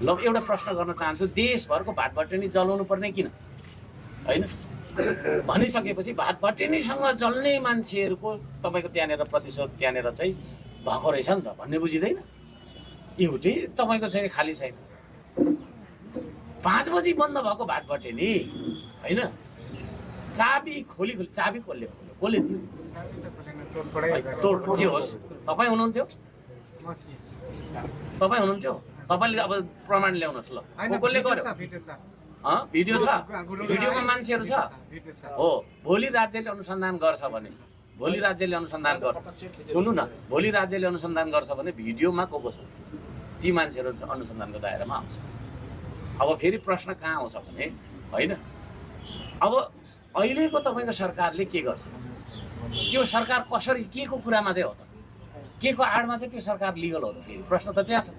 ल एउटा प्रश्न गर्न चाहन्छु, देशभरको भाटभटेनी जलाउनु पर्ने किन होइन भनिसकेपछि भाटभटेनीसँग जल्ने मान्छेहरूको तपाईँको त्यहाँनिर प्रतिशत त्यहाँनिर चाहिँ भएको रहेछ नि त भन्ने बुझिँदैन। एउटै तपाईँको चाहिँ खाली छैन। 5 बजी बन्द भएको भाटभटेनी होइन, चाबी खोली चाबी कसले दियो? तोड जे होस् तपाईँ हुनुहुन्थ्यो, तपाईँले अब प्रमाण ल्याउनुहोस् ल, कसले गर्यो? भिडियो छ, भिडियोमा मान्छेहरू छ हो। भोलि राज्यले अनुसन्धान गर्छ भने, भोलि राज्यले अनुसन्धान गर्छ, सुन्नु न, भोलि राज्यले अनुसन्धान गर्छ भने भिडियोमा को छ ती मान्छेहरू अनुसन्धानको दायरामा आउँछ। अब फेरि प्रश्न कहाँ आउँछ भने होइन, अब अहिलेको तपाईँको सरकारले के गर्छ, त्यो सरकार कसरी के को कुरामा चाहिँ हो त, के को आडमा चाहिँ त्यो सरकार लिगल हो त? फेरि प्रश्न त त्यहाँ छ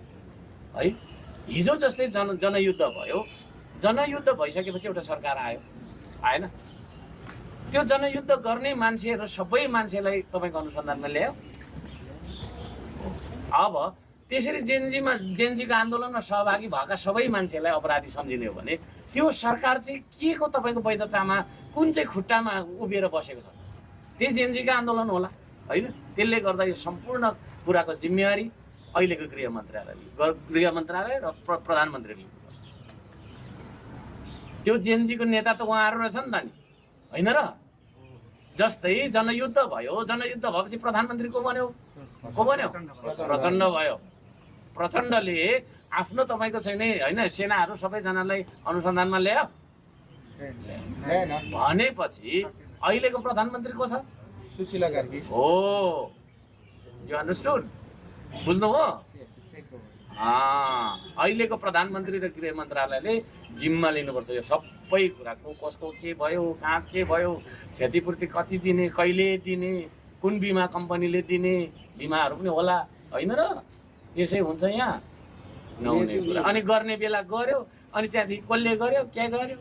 है। हिजो जस्तै जनयुद्ध भयो, जनयुद्ध भइसकेपछि एउटा सरकार आएन, त्यो जनयुद्ध गर्ने मान्छेहरू सबै मान्छेलाई तपाईँको अनुसन्धानमा ल्यायो। अब त्यसरी जेन्जीको आन्दोलनमा सहभागी भएका सबै मान्छेलाई अपराधी सम्झिने हो भने त्यो सरकार चाहिँ के को तपाईँको वैधतामा कुन चाहिँ खुट्टामा उभिएर बसेको छ? त्यही जेन्जीको आन्दोलन होला होइन। त्यसले गर्दा यो सम्पूर्ण कुराको जिम्मेवारी अहिलेको गृह मन्त्रालय र प्रधानमन्त्रीले लिनुपर्छ। त्यो जेन्जीको नेता त उहाँहरू रहेछ नि त नि होइन र? जस्तै जनयुद्ध भयो, जनयुद्ध भएपछि प्रधानमन्त्री को बन्यो? प्रचण्ड भयो। प्रचण्डले आफ्नो तपाईँको चाहिँ नि होइन सेनाहरू सबैजनालाई अनुसन्धानमा ल्यायो भनेपछि अहिलेको प्रधानमन्त्री को छ? सुशीला कार्की हो। यो अन्डरस्टुड, बुझ्नुभयो? अहिलेको प्रधानमन्त्री र गृह मन्त्रालयले जिम्मा लिनुपर्छ यो सबै कुराको, कसको के भयो, कहाँ के भयो, क्षतिपूर्ति कति दिने, कहिले दिने, कुन बिमा कम्पनीले दिने, बिमाहरू पनि होला होइन र? यसै हुन्छ यहाँ नहुने कुरा। अनि गर्ने बेला गर्यो, अनि त्यहाँदेखि कसले गर्यो, के गर्यो?